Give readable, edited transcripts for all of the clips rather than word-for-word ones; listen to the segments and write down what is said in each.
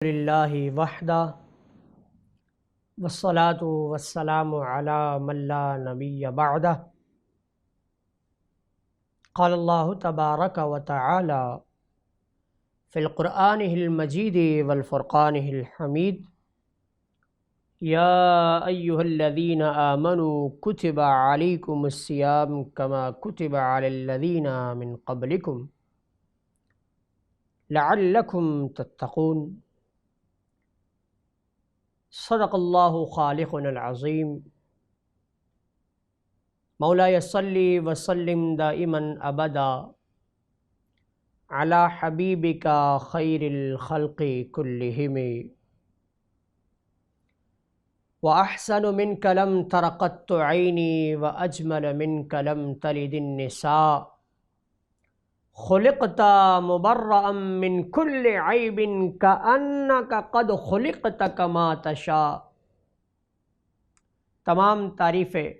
للہ وحدہ والصلاة والسلام علی من لا نبی بعدہ قال اللہ تبارک وتعالی فی القرآن المجید والفرقان الحمید یا ایہا الذین آمنوا کتب علیکم الصیام کما کتب علی الذین من قبلکم لعلکم تتقون۔ صدق اللہ خالقنا العظیم۔ مولاي صلی وسلم دائما ابدا علی حبیبک خیر الخلق کلہم، واحسن منک لم تر قط عینی واجمل منک لم تلد النساء، خلقت مبرأ من کل عیب کأنک قد خلقت کما تشاء۔ تمام تعریفیں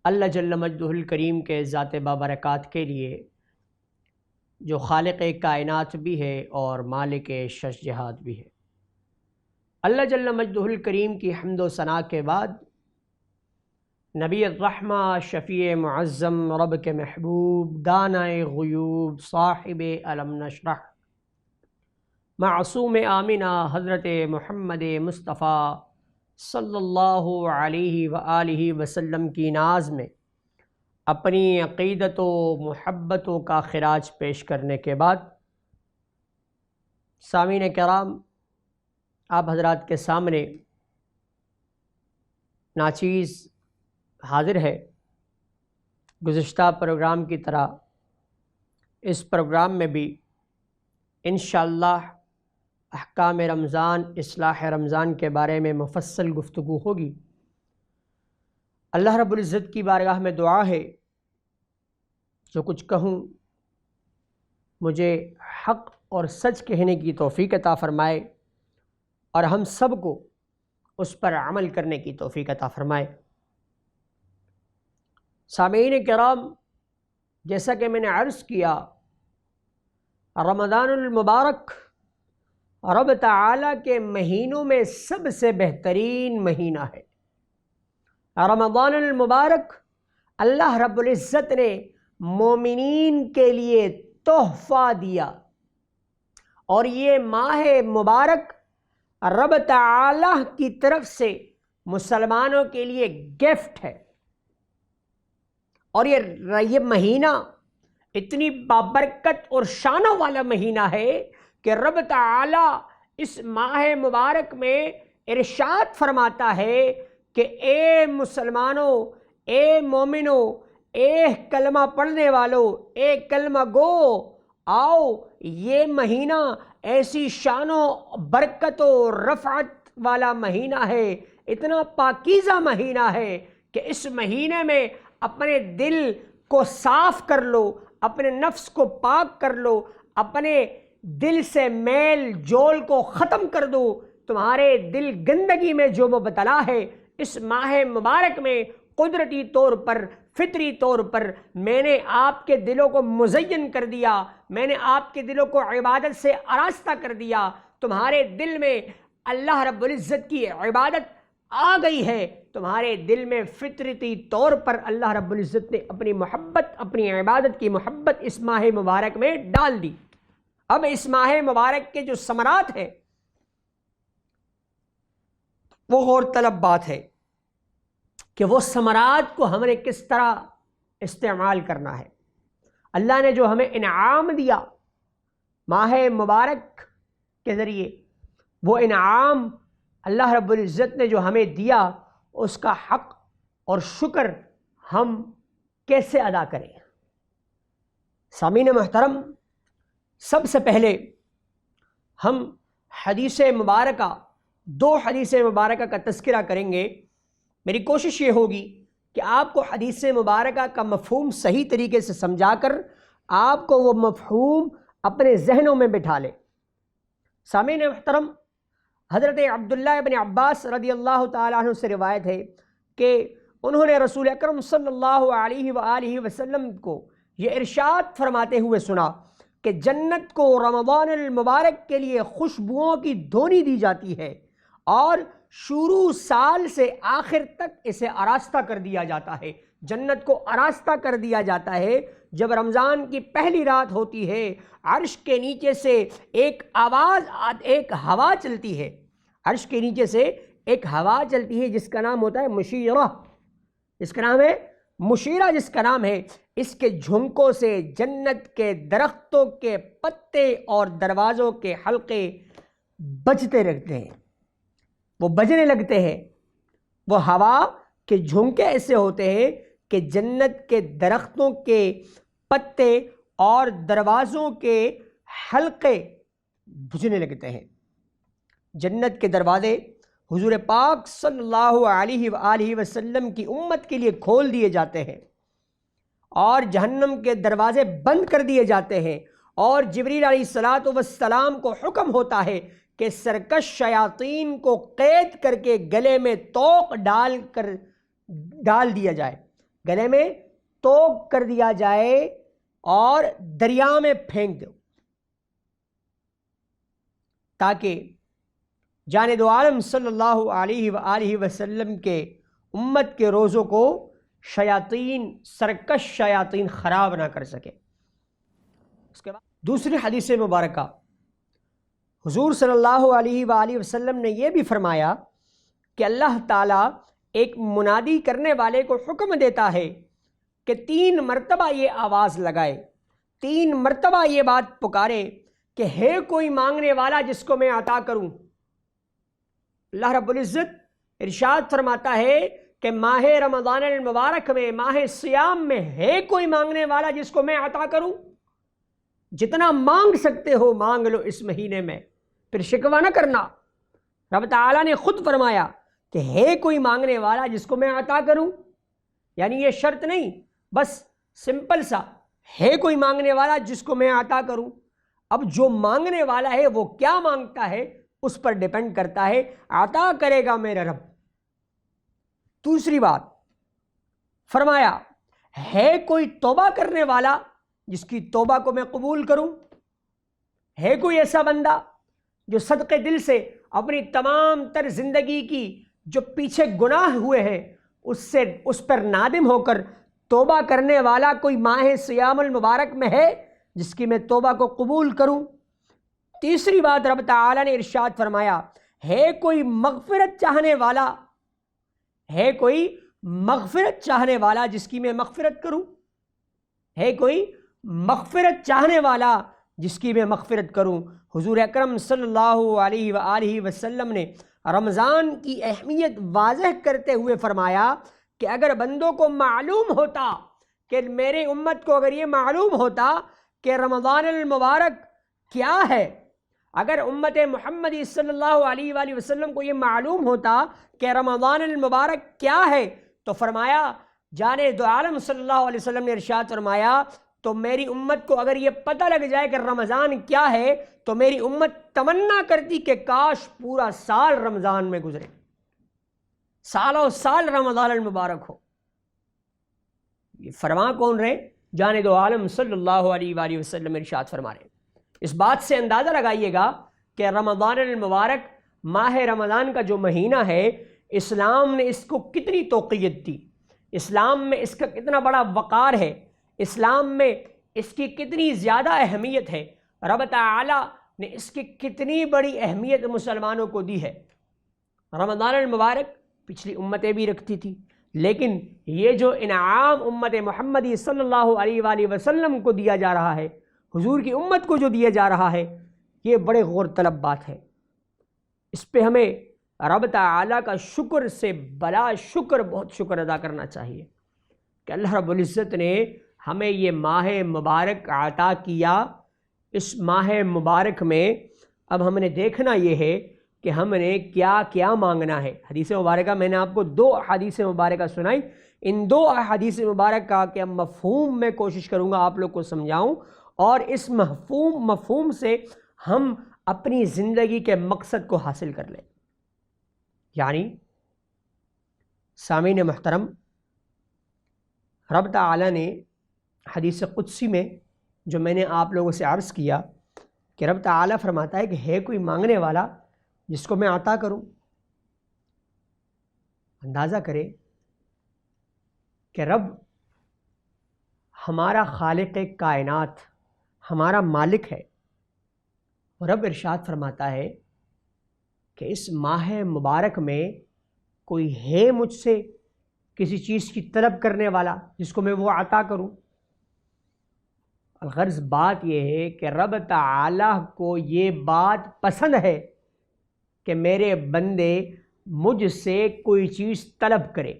اللہ جل مجدہ الکریم کے ذات بابرکات کے لیے، جو خالق کائنات بھی ہے اور مالک شش جہات بھی ہے۔ اللہ جل مجدہ الکریم کی حمد و ثنا کے بعد نبی الرحمہ، شفیع معظم، رب کے محبوب، دانائے غیوب، صاحب علم نشرح، معصوم آمنہ حضرت محمد مصطفیٰ صلی اللہ علیہ وآلہ وسلم کی ناز میں اپنی عقیدت و محبتوں کا خراج پیش کرنے کے بعد، سامعین کرام، آپ حضرات کے سامنے ناچیز حاضر ہے۔ گزشتہ پروگرام کی طرح اس پروگرام میں بھی انشاءاللہ احکام رمضان، اصلاح رمضان کے بارے میں مفصل گفتگو ہوگی۔ اللہ رب العزت کی بارگاہ میں دعا ہے جو کچھ کہوں مجھے حق اور سچ کہنے کی توفیق عطا فرمائے، اور ہم سب کو اس پر عمل کرنے کی توفیق عطا فرمائے۔ سامعین کرام، جیسا کہ میں نے عرض کیا، رمضان المبارک رب تعالیٰ کے مہینوں میں سب سے بہترین مہینہ ہے۔ رمضان المبارک اللہ رب العزت نے مومنین کے لیے تحفہ دیا، اور یہ ماہ مبارک رب تعالیٰ کی طرف سے مسلمانوں کے لیے گفٹ ہے۔ اور یہ مہینہ اتنی بابرکت اور شانوں والا مہینہ ہے کہ رب تعالیٰ اس ماہ مبارک میں ارشاد فرماتا ہے کہ اے مسلمانوں، اے مومنوں، اے کلمہ پڑھنے والوں، اے کلمہ گو، آؤ، یہ مہینہ ایسی شان و برکت و رفعت والا مہینہ ہے، اتنا پاکیزہ مہینہ ہے کہ اس مہینے میں اپنے دل کو صاف کر لو، اپنے نفس کو پاک کر لو، اپنے دل سے میل جول کو ختم کر دو۔ تمہارے دل گندگی میں جو مبتلا ہے، اس ماہ مبارک میں قدرتی طور پر، فطری طور پر میں نے آپ کے دلوں کو مزین کر دیا، میں نے آپ کے دلوں کو عبادت سے آراستہ کر دیا۔ تمہارے دل میں اللہ رب العزت کی عبادت آ گئی ہے، تمہارے دل میں فطرتی طور پر اللہ رب العزت نے اپنی محبت، اپنی عبادت کی محبت اس ماہ مبارک میں ڈال دی۔ اب اس ماہ مبارک کے جو ثمرات ہیں وہ غور طلب بات ہے کہ وہ ثمرات کو ہم نے کس طرح استعمال کرنا ہے۔ اللہ نے جو ہمیں انعام دیا ماہ مبارک کے ذریعے، وہ انعام اللہ رب العزت نے جو ہمیں دیا، اس کا حق اور شکر ہم کیسے ادا کریں؟ سامعین محترم، سب سے پہلے ہم حدیث مبارکہ، دو حدیث مبارکہ کا تذکرہ کریں گے۔ میری کوشش یہ ہوگی کہ آپ کو حدیث مبارکہ کا مفہوم صحیح طریقے سے سمجھا کر آپ کو وہ مفہوم اپنے ذہنوں میں بٹھا لیں۔ سامعین محترم، حضرت عبداللہ ابن عباس رضی اللہ تعالیٰ عنہ سے روایت ہے کہ انہوں نے رسول اکرم صلی اللہ علیہ وآلہ وسلم کو یہ ارشاد فرماتے ہوئے سنا، کہ جنت کو رمضان المبارک کے لیے خوشبوؤں کی دھونی دی جاتی ہے اور شروع سال سے آخر تک اسے آراستہ کر دیا جاتا ہے۔ جنت کو آراستہ کر دیا جاتا ہے۔ جب رمضان کی پہلی رات ہوتی ہے، عرش کے نیچے سے ایک ہوا چلتی ہے، عرش کے نیچے سے ایک ہوا چلتی ہے جس کا نام ہوتا ہے مشیرہ، اس کا نام ہے مشیرہ، جس کا نام ہے، اس کے جھنکوں سے جنت کے درختوں کے پتے اور دروازوں کے حلقے بجتے رہتے ہیں، وہ بجنے لگتے ہیں۔ وہ ہوا کے جھنکے ایسے ہوتے ہیں کہ جنت کے درختوں کے پتے اور دروازوں کے حلقے بجنے لگتے ہیں۔ جنت کے دروازے حضور پاک صلی اللہ علیہ وآلہ وسلم کی امت کے لیے کھول دیے جاتے ہیں اور جہنم کے دروازے بند کر دیے جاتے ہیں، اور جبریل علیہ السلام کو حکم ہوتا ہے کہ سرکش شیاطین کو قید کر کے گلے میں توق ڈال دیا جائے، گلے میں توق کر دیا جائے اور دریا میں پھینک دو، تاکہ جانب عالم صلی اللہ علیہ وآلہ وسلم کے امت کے روزوں کو شیاطین، سرکش شیاطین خراب نہ کر سکے۔ اس کے بعد دوسری حدیث مبارکہ، حضور صلی اللہ علیہ وآلہ وسلم نے یہ بھی فرمایا کہ اللہ تعالیٰ ایک منادی کرنے والے کو حکم دیتا ہے کہ 3 مرتبہ یہ آواز لگائے، 3 مرتبہ یہ بات پکارے کہ ہے کوئی مانگنے والا جس کو میں عطا کروں۔ اللہ رب العزت ارشاد فرماتا ہے کہ ماہ رمضان المبارک میں، ماہ سیام میں ہے کوئی مانگنے والا جس کو میں عطا کروں؟ جتنا مانگ سکتے ہو مانگ لو اس مہینے میں، پھر شکوہ نہ کرنا۔ رب تعالیٰ نے خود فرمایا کہ ہے کوئی مانگنے والا جس کو میں عطا کروں، یعنی یہ شرط نہیں، بس سمپل سا ہے کوئی مانگنے والا جس کو میں عطا کروں۔ اب جو مانگنے والا ہے وہ کیا مانگتا ہے اس پر ڈیپینڈ کرتا ہے، عطا کرے گا میرا رب۔ دوسری بات فرمایا ہے کوئی توبہ کرنے والا جس کی توبہ کو میں قبول کروں، ہے کوئی ایسا بندہ جو صدقے دل سے اپنی تمام تر زندگی کی جو پیچھے گناہ ہوئے ہیں اس پر نادم ہو کر توبہ کرنے والا کوئی ماہ سیام المبارک میں ہے جس کی میں توبہ کو قبول کروں۔ تیسری بات رب تعالیٰ نے ارشاد فرمایا ہے کوئی مغفرت چاہنے والا، ہے کوئی مغفرت چاہنے والا جس کی میں مغفرت کروں، ہے کوئی مغفرت چاہنے والا جس کی میں مغفرت کروں۔ حضور اکرم صلی اللہ علیہ وآلہ وسلم نے رمضان کی اہمیت واضح کرتے ہوئے فرمایا کہ اگر بندوں کو معلوم ہوتا، کہ میرے امت کو اگر یہ معلوم ہوتا کہ رمضان المبارک کیا ہے، اگر امت محمدی صلی اللہ علیہ وآلہ وسلم کو یہ معلوم ہوتا کہ رمضان المبارک کیا ہے، تو فرمایا جانب دو عالم صلی اللہ علیہ وسلم نے ارشاد فرمایا تو میری امت کو اگر یہ پتہ لگ جائے کہ رمضان کیا ہے تو میری امت تمنا کرتی کہ کاش پورا سال رمضان میں گزرے، سالوں سال رمضان المبارک ہو۔ یہ فرما کون رہے؟ جانب دو عالم صلی اللہ علیہ وآلہ وسلم ارشاد فرما رہے۔ اس بات سے اندازہ لگائیے گا کہ رمضان المبارک، ماہ رمضان کا جو مہینہ ہے، اسلام نے اس کو کتنی توقیت دی، اسلام میں اس کا کتنا بڑا وقار ہے، اسلام میں اس کی کتنی زیادہ اہمیت ہے، رب تعالیٰ نے اس کی کتنی بڑی اہمیت مسلمانوں کو دی ہے۔ رمضان المبارک پچھلی امتیں بھی رکھتی تھی، لیکن یہ جو انعام امت محمدی صلی اللہ علیہ وآلہ وسلم کو دیا جا رہا ہے، حضور کی امت کو جو دیا جا رہا ہے، یہ بڑے غور طلب بات ہے۔ اس پہ ہمیں رب تعالیٰ کا شکر سے بلا شکر بہت شکر ادا کرنا چاہیے کہ اللہ رب العزت نے ہمیں یہ ماہ مبارک عطا کیا۔ اس ماہ مبارک میں اب ہم نے دیکھنا یہ ہے کہ ہم نے کیا کیا مانگنا ہے۔ حدیث مبارکہ میں نے آپ کو 2 احادیث مبارکہ سنائی، ان 2 احادیث مبارکہ کے مفہوم میں کوشش کروں گا آپ لوگ کو سمجھاؤں، اور اس مفہوم سے ہم اپنی زندگی کے مقصد کو حاصل کر لیں۔ یعنی سامعین محترم، رب تعالیٰ نے حدیث قدسی میں جو میں نے آپ لوگوں سے عرض کیا کہ رب تعالیٰ فرماتا ہے کہ ہے کوئی مانگنے والا جس کو میں عطا کروں. اندازہ کرے کہ رب ہمارا خالق کائنات، ہمارا مالک ہے. رب ارشاد فرماتا ہے کہ اس ماہ مبارک میں کوئی ہے مجھ سے کسی چیز کی طلب کرنے والا جس کو میں وہ عطا کروں. الغرض بات یہ ہے کہ رب تعالیٰ کو یہ بات پسند ہے کہ میرے بندے مجھ سے کوئی چیز طلب کرے.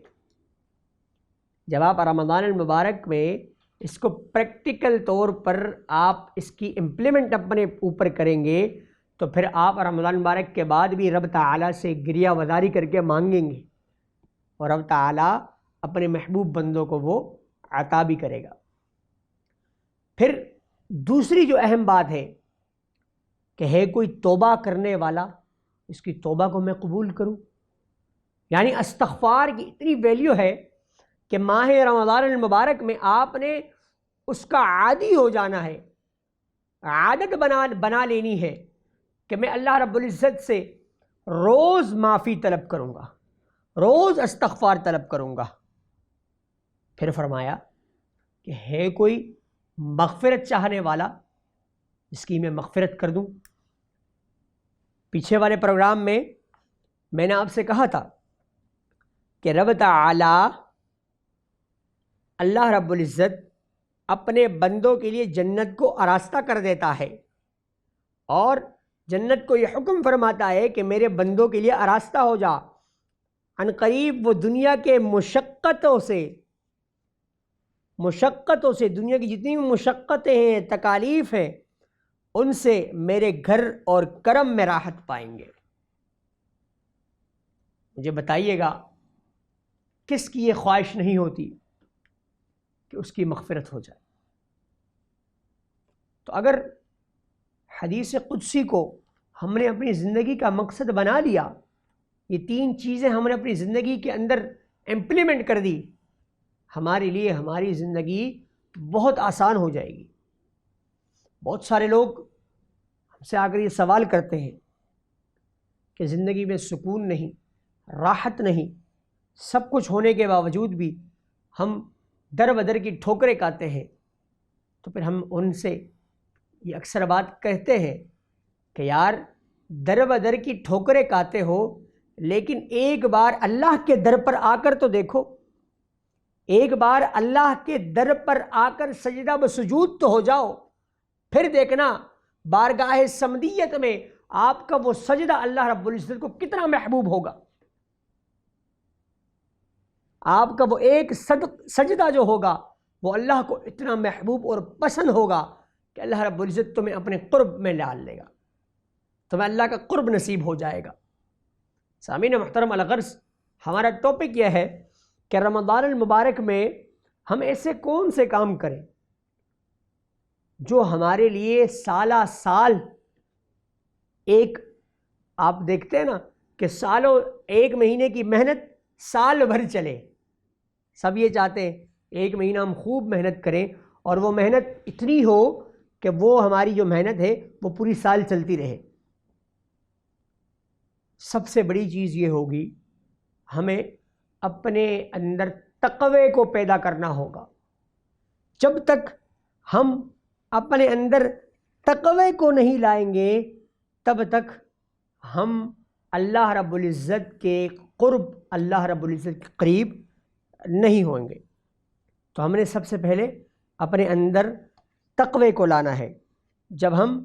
جب آپ رمضان المبارک میں اس کو پریکٹیکل طور پر آپ اس کی امپلیمنٹ اپنے اوپر کریں گے تو پھر آپ رمضان المبارک کے بعد بھی رب تعالیٰ سے گریہ وزاری کر کے مانگیں گے اور رب تعالیٰ اپنے محبوب بندوں کو وہ عطا بھی کرے گا. پھر دوسری جو اہم بات ہے کہ ہے کوئی توبہ کرنے والا، اس کی توبہ کو میں قبول کروں. یعنی استغفار کی اتنی ویلیو ہے کہ ماہ رمضان المبارک میں آپ نے اس کا عادی ہو جانا ہے، عادت بنا لینی ہے کہ میں اللہ رب العزت سے روز معافی طلب کروں گا، روز استغفار طلب کروں گا. پھر فرمایا کہ ہے کوئی مغفرت چاہنے والا جس کی میں مغفرت کر دوں. پیچھے والے پروگرام میں میں نے آپ سے کہا تھا کہ رب تعالی اللہ رب العزت اپنے بندوں کے لیے جنت کو آراستہ کر دیتا ہے اور جنت کو یہ حکم فرماتا ہے کہ میرے بندوں کے لیے آراستہ ہو جا. عن قریب وہ دنیا کے مشقتوں سے دنیا کی جتنی بھی مشقتیں ہیں، تکالیف ہیں، ان سے میرے گھر اور کرم میں راحت پائیں گے. مجھے بتائیے گا کس کی یہ خواہش نہیں ہوتی کہ اس کی مغفرت ہو جائے. تو اگر حدیث قدسی کو ہم نے اپنی زندگی کا مقصد بنا لیا، یہ تین چیزیں ہم نے اپنی زندگی کے اندر امپلیمنٹ کر دی، ہمارے لیے ہماری زندگی بہت آسان ہو جائے گی. بہت سارے لوگ ہم سے آ کر یہ سوال کرتے ہیں کہ زندگی میں سکون نہیں، راحت نہیں، سب کچھ ہونے کے باوجود بھی ہم در بدر کی ٹھوکریں کھاتے ہیں. تو پھر ہم ان سے یہ اکثر بات کہتے ہیں کہ یار در بدر کی ٹھوکریں کھاتے ہو لیکن ایک بار اللہ کے در پر آ کر تو دیکھو، ایک بار اللہ کے در پر آ کر سجدہ و سجود تو ہو جاؤ، پھر دیکھنا بارگاہ صمدیت میں آپ کا وہ سجدہ اللہ رب العزت کو کتنا محبوب ہوگا. آپ کا وہ ایک سجدہ جو ہوگا وہ اللہ کو اتنا محبوب اور پسند ہوگا کہ اللہ رب العزت تمہیں اپنے قرب میں ڈال لے گا، تمہیں اللہ کا قرب نصیب ہو جائے گا. سامعین محترم، الغرض ہمارا ٹاپک یہ ہے کہ رمضان المبارک میں ہم ایسے کون سے کام کریں جو ہمارے لیے سالہ سال، ایک آپ دیکھتے ہیں نا کہ سالوں ایک مہینے کی محنت سال بھر چلے. سب یہ چاہتے ہیں ایک مہینہ ہم خوب محنت کریں اور وہ محنت اتنی ہو کہ وہ ہماری جو محنت ہے وہ پوری سال چلتی رہے. سب سے بڑی چیز یہ ہوگی ہمیں اپنے اندر تقوی کو پیدا کرنا ہوگا. جب تک ہم اپنے اندر تقوی کو نہیں لائیں گے تب تک ہم اللہ رب العزت کے قرب، اللہ رب العزت کے قریب نہیں ہوں گے. تو ہم نے سب سے پہلے اپنے اندر تقوی کو لانا ہے. جب ہم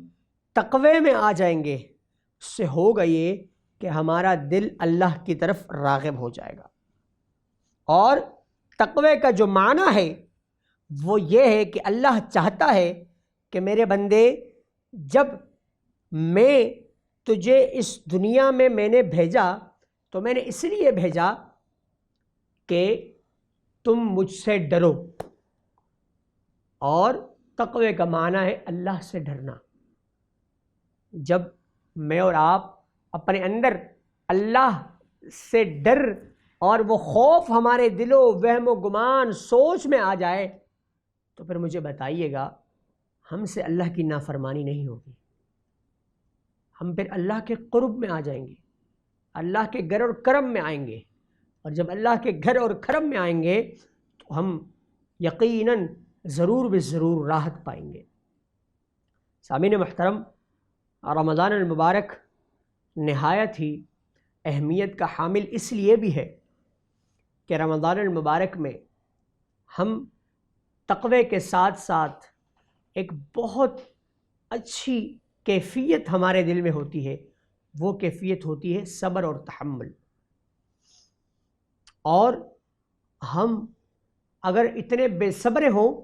تقوی میں آ جائیں گے اس سے ہوگا یہ کہ ہمارا دل اللہ کی طرف راغب ہو جائے گا. اور تقوی کا جو معنی ہے وہ یہ ہے کہ اللہ چاہتا ہے کہ میرے بندے، جب میں تجھے اس دنیا میں نے بھیجا تو میں نے اس لیے بھیجا کہ تم مجھ سے ڈرو. اور تقوی کا معنی ہے اللہ سے ڈرنا. جب میں اور آپ اپنے اندر اللہ سے ڈر اور وہ خوف ہمارے دل و وہم و گمان سوچ میں آ جائے تو پھر مجھے بتائیے گا ہم سے اللہ کی نافرمانی نہیں ہوگی، ہم پھر اللہ کے قرب میں آ جائیں گے، اللہ کے گھر اور کرم میں آئیں گے، اور جب اللہ کے گھر اور کرم میں آئیں گے تو ہم یقیناً ضرور بضرور راحت پائیں گے۔ سامعین محترم، رمضان المبارک نہایت ہی اہمیت کا حامل اس لیے بھی ہے کہ رمضان المبارک میں ہم تقوی کے ساتھ ساتھ ایک بہت اچھی کیفیت ہمارے دل میں ہوتی ہے، وہ کیفیت ہوتی ہے صبر اور تحمل۔ اور ہم اگر اتنے بے صبر ہوں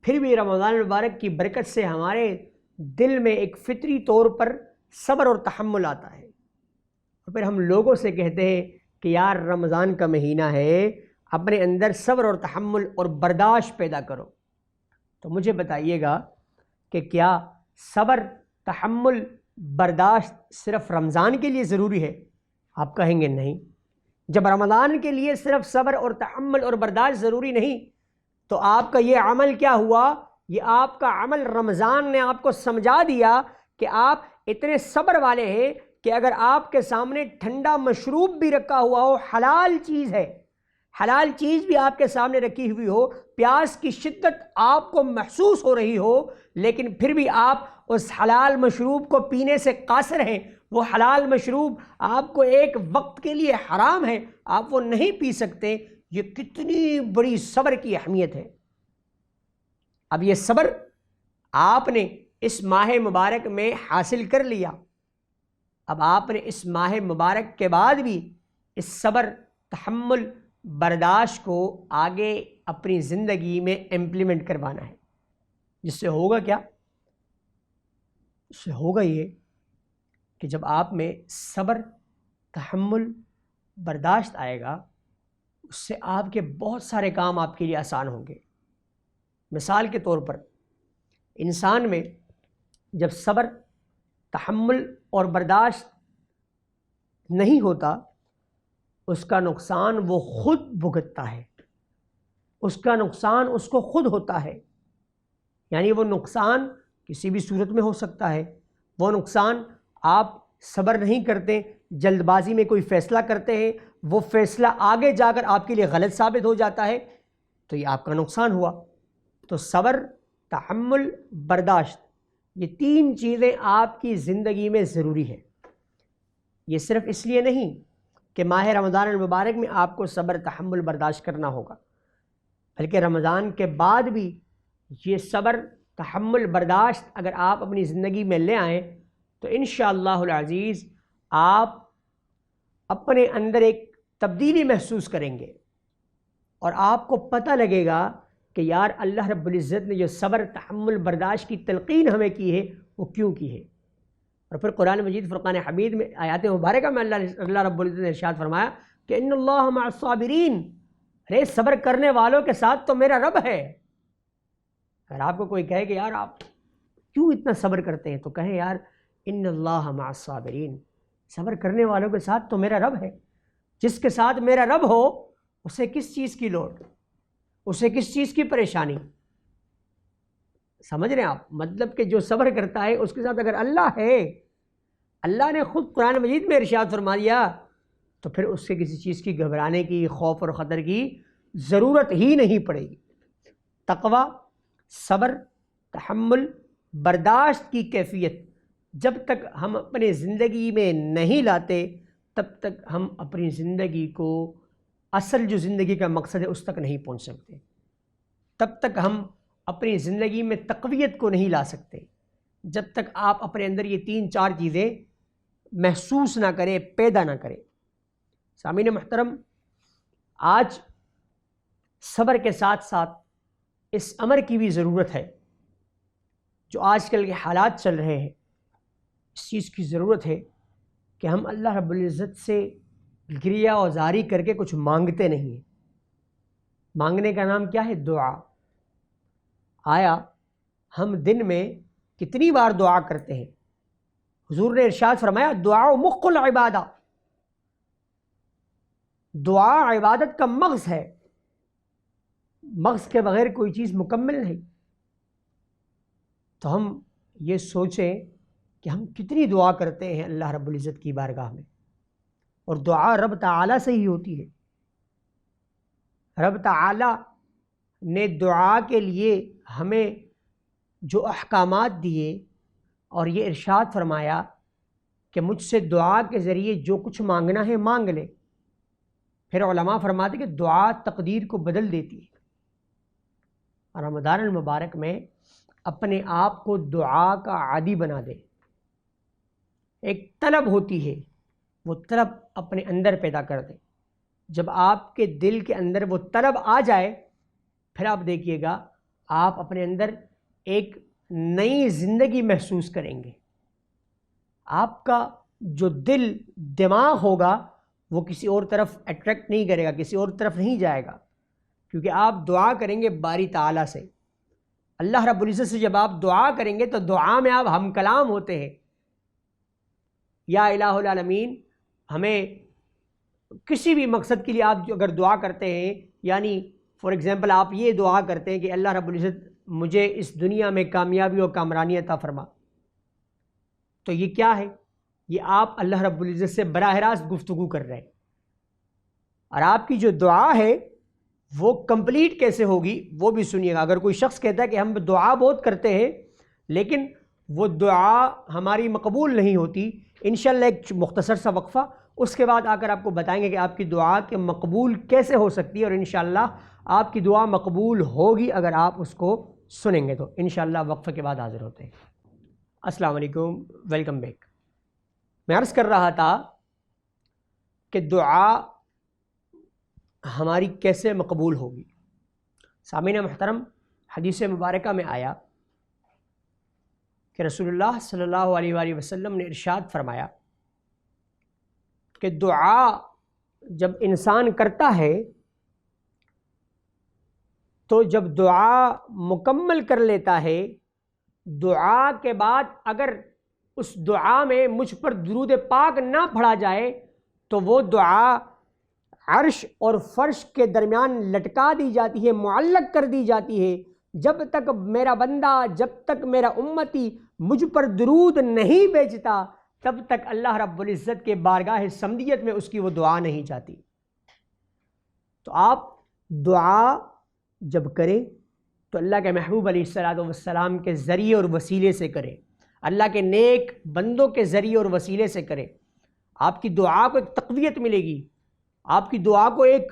پھر بھی رمضان المبارک کی برکت سے ہمارے دل میں ایک فطری طور پر صبر اور تحمل آتا ہے، اور پھر ہم لوگوں سے کہتے ہیں کہ یار رمضان کا مہینہ ہے، اپنے اندر صبر اور تحمل اور برداشت پیدا کرو، تو مجھے بتائیے گا کہ کیا صبر، تحمل، برداشت صرف رمضان کے لیے ضروری ہے؟ آپ کہیں گے نہیں۔ جب رمضان کے لیے صرف صبر اور تحمل اور برداشت ضروری نہیں تو آپ کا یہ عمل کیا ہوا؟ یہ آپ کا عمل رمضان نے آپ کو سمجھا دیا کہ آپ اتنے صبر والے ہیں کہ اگر آپ کے سامنے ٹھنڈا مشروب بھی رکھا ہوا ہو، حلال چیز ہے، حلال چیز بھی آپ کے سامنے رکھی ہوئی ہو، پیاس کی شدت آپ کو محسوس ہو رہی ہو، لیکن پھر بھی آپ اس حلال مشروب کو پینے سے قاصر ہیں، وہ حلال مشروب آپ کو ایک وقت کے لیے حرام ہے، آپ وہ نہیں پی سکتے، یہ کتنی بڑی صبر کی اہمیت ہے۔ اب یہ صبر آپ نے اس ماہ مبارک میں حاصل کر لیا، اب آپ نے اس ماہ مبارک کے بعد بھی اس صبر، تحمل، برداشت کو آگے اپنی زندگی میں امپلیمنٹ کروانا ہے، جس سے ہوگا کیا؟ اس سے ہوگا یہ کہ جب آپ میں صبر، تحمل، برداشت آئے گا، اس سے آپ کے بہت سارے کام آپ کے لیے آسان ہوں گے۔ مثال کے طور پر انسان میں جب صبر، تحمل اور برداشت نہیں ہوتا، اس کا نقصان وہ خود بھگتتا ہے، اس کا نقصان اس کو خود ہوتا ہے، یعنی وہ نقصان کسی بھی صورت میں ہو سکتا ہے۔ وہ نقصان آپ صبر نہیں کرتے، جلد بازی میں کوئی فیصلہ کرتے ہیں، وہ فیصلہ آگے جا کر آپ کے لیے غلط ثابت ہو جاتا ہے، تو یہ آپ کا نقصان ہوا۔ تو صبر، تحمل، برداشت، یہ تین چیزیں آپ کی زندگی میں ضروری ہے۔ یہ صرف اس لیے نہیں کہ ماہ رمضان المبارک میں آپ کو صبر، تحمل، برداشت کرنا ہوگا، بلکہ رمضان کے بعد بھی یہ صبر، تحمل، برداشت اگر آپ اپنی زندگی میں لے آئیں تو انشاءاللہ العزیز آپ اپنے اندر ایک تبدیلی محسوس کریں گے، اور آپ کو پتہ لگے گا کہ یار اللہ رب العزت نے جو صبر، تحمل، برداشت کی تلقین ہمیں کی ہے وہ کیوں کی ہے۔ اور پھر قرآن مجید فرقان حمید میں آیات مبارکہ میں اللہ رب العزت نے ارشاد فرمایا کہ ان اللہ مع الصابرین، ارے صبر کرنے والوں کے ساتھ تو میرا رب ہے۔ اگر آپ کو کوئی کہے کہ یار آپ کیوں اتنا صبر کرتے ہیں، تو کہیں یار ان اللہ مع الصابرین، صبر کرنے والوں کے ساتھ تو میرا رب ہے۔ جس کے ساتھ میرا رب ہو اسے کس چیز کی لوٹ، اسے کس چیز کی پریشانی؟ سمجھ رہے ہیں آپ؟ مطلب کہ جو صبر کرتا ہے اس کے ساتھ اگر اللہ ہے، اللہ نے خود قرآن مجید میں ارشاد فرما دیا، تو پھر اس سے کسی چیز کی گھبرانے کی، خوف اور خطر کی ضرورت ہی نہیں پڑے گی۔ تقوی، صبر، تحمل، برداشت کی کیفیت جب تک ہم اپنے زندگی میں نہیں لاتے تب تک ہم اپنی زندگی کو، اصل جو زندگی کا مقصد ہے، اس تک نہیں پہنچ سکتے، تب تک ہم اپنی زندگی میں تقویت کو نہیں لا سکتے، جب تک آپ اپنے اندر یہ تین چار چیزیں محسوس نہ کریں، پیدا نہ کریں۔ سامعین محترم، آج صبر کے ساتھ ساتھ اس امر کی بھی ضرورت ہے، جو آج کل کے حالات چل رہے ہیں، اس چیز کی ضرورت ہے کہ ہم اللہ رب العزت سے گریہ وزاری کر کے کچھ مانگتے نہیں ہیں۔ مانگنے کا نام کیا ہے؟ دعا۔ آیا ہم دن میں کتنی بار دعا کرتے ہیں؟ حضور نے ارشاد فرمایا دعا مخ العبادہ، دعا عبادت کا مغز ہے، مغز کے بغیر کوئی چیز مکمل نہیں۔ تو ہم یہ سوچیں کہ ہم کتنی دعا کرتے ہیں اللہ رب العزت کی بارگاہ میں، اور دعا رب تعالیٰ سے ہی ہوتی ہے۔ رب تعالیٰ نے دعا کے لیے ہمیں جو احکامات دیے اور یہ ارشاد فرمایا کہ مجھ سے دعا کے ذریعے جو کچھ مانگنا ہے مانگ لے۔ پھر علماء فرماتے کہ دعا تقدیر کو بدل دیتی ہے۔ رمضان المبارک میں اپنے آپ کو دعا کا عادی بنا دے۔ ایک طلب ہوتی ہے، وہ طلب اپنے اندر پیدا کر دے۔ جب آپ کے دل کے اندر وہ طلب آ جائے، پھر آپ دیکھیے گا آپ اپنے اندر ایک نئی زندگی محسوس کریں گے۔ آپ کا جو دل دماغ ہوگا وہ کسی اور طرف اٹریکٹ نہیں کرے گا، کسی اور طرف نہیں جائے گا، کیونکہ آپ دعا کریں گے باری تعالیٰ سے۔ اللہ رب العزت سے جب آپ دعا کریں گے تو دعا میں آپ ہم کلام ہوتے ہیں۔ یا الہ العالمین، ہمیں کسی بھی مقصد کے لیے آپ اگر دعا کرتے ہیں، یعنی فار ایگزامپل آپ یہ دعا کرتے ہیں کہ اللہ رب العزت مجھے اس دنیا میں کامیابی اور کامرانی عطا فرما، تو یہ کیا ہے؟ یہ آپ اللہ رب العزت سے براہ راست گفتگو کر رہے ہیں۔ اور آپ کی جو دعا ہے وہ کمپلیٹ کیسے ہوگی وہ بھی سنیے گا۔ اگر کوئی شخص کہتا ہے کہ ہم دعا بہت کرتے ہیں لیکن وہ دعا ہماری مقبول نہیں ہوتی، انشاءاللہ ایک مختصر سا وقفہ، اس کے بعد آ کر آپ کو بتائیں گے کہ آپ کی دعا کے مقبول کیسے ہو سکتی ہے، اور انشاءاللہ آپ کی دعا مقبول ہوگی اگر آپ اس کو سنیں گے۔ تو انشاءاللہ وقفے کے بعد حاضر ہوتے ہیں۔ السلام علیکم، ویلکم بیک۔ میں عرض کر رہا تھا کہ دعا ہماری کیسے مقبول ہوگی۔ سامعین محترم، حدیث مبارکہ میں آیا کہ رسول اللہ صلی اللہ علیہ وآلہ وسلم نے ارشاد فرمایا کہ دعا جب انسان کرتا ہے تو جب دعا مکمل کر لیتا ہے، دعا کے بعد اگر اس دعا میں مجھ پر درود پاک نہ پڑھا جائے تو وہ دعا عرش اور فرش کے درمیان لٹکا دی جاتی ہے، معلق کر دی جاتی ہے۔ جب تک میرا بندہ، جب تک میرا امتی مجھ پر درود نہیں بھیجتا، تب تک اللہ رب العزت کے بارگاہ صمدیت میں اس کی وہ دعا نہیں جاتی۔ تو آپ دعا جب کریں تو اللہ کے محبوب علیہ السلام کے ذریعے اور وسیلے سے کریں، اللہ کے نیک بندوں کے ذریعے اور وسیلے سے کریں۔ آپ کی دعا کو ایک تقویت ملے گی، آپ کی دعا کو ایک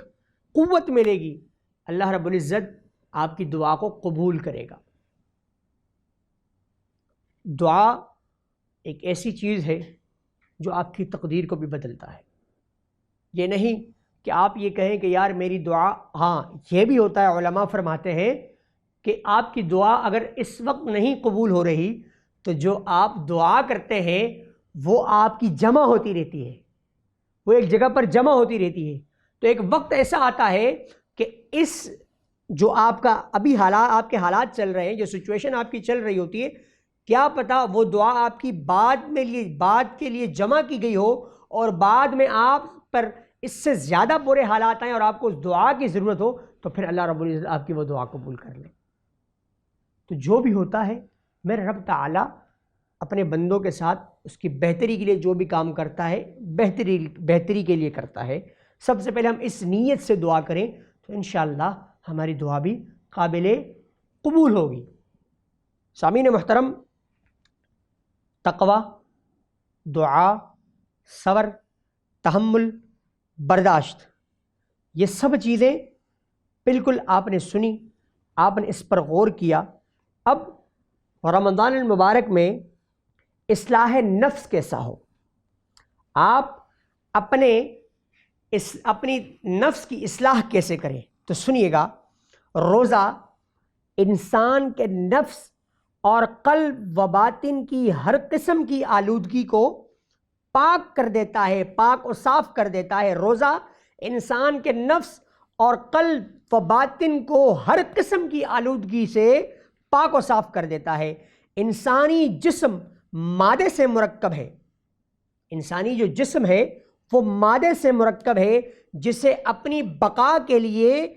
قوت ملے گی، اللہ رب العزت آپ کی دعا کو قبول کرے گا۔ دعا ایک ایسی چیز ہے جو آپ کی تقدیر کو بھی بدلتا ہے۔ یہ نہیں کہ آپ یہ کہیں کہ یار میری دعا، ہاں یہ بھی ہوتا ہے، علماء فرماتے ہیں کہ آپ کی دعا اگر اس وقت نہیں قبول ہو رہی تو جو آپ دعا کرتے ہیں وہ آپ کی جمع ہوتی رہتی ہے، وہ ایک جگہ پر جمع ہوتی رہتی ہے۔ تو ایک وقت ایسا آتا ہے کہ اس جو آپ کا ابھی حالات، آپ کے حالات چل رہے ہیں، جو سچویشن آپ کی چل رہی ہوتی ہے، کیا پتہ وہ دعا آپ کی بعد کے لیے جمع کی گئی ہو اور بعد میں آپ پر اس سے زیادہ برے حالات آئیں اور آپ کو اس دعا کی ضرورت ہو، تو پھر اللہ رب العزت آپ کی وہ دعا قبول کر لے۔ تو جو بھی ہوتا ہے میرے رب تعالیٰ اپنے بندوں کے ساتھ اس کی بہتری کے لیے جو بھی کام کرتا ہے بہتری کے لیے کرتا ہے۔ سب سے پہلے ہم اس نیت سے دعا کریں تو انشاءاللہ ہماری دعا بھی قابل قبول ہوگی۔ سامعین محترم، تقوی، دعا، صبر، تحمل، برداشت، یہ سب چیزیں بالکل آپ نے سنی، آپ نے اس پر غور کیا۔ اب رمضان المبارک میں اصلاح نفس کیسا ہو، آپ اپنی نفس کی اصلاح کیسے کریں، تو سنیے گا۔ روزہ انسان کے نفس اور قلب و باطن کی ہر قسم کی آلودگی کو پاک کر دیتا ہے، پاک و صاف کر دیتا ہے۔ روزہ انسان کے نفس اور قلب و باطن کو ہر قسم کی آلودگی سے پاک و صاف کر دیتا ہے۔ انسانی جسم مادے سے مرکب ہے، انسانی جو جسم ہے وہ مادے سے مرکب ہے، جسے اپنی بقا کے لیے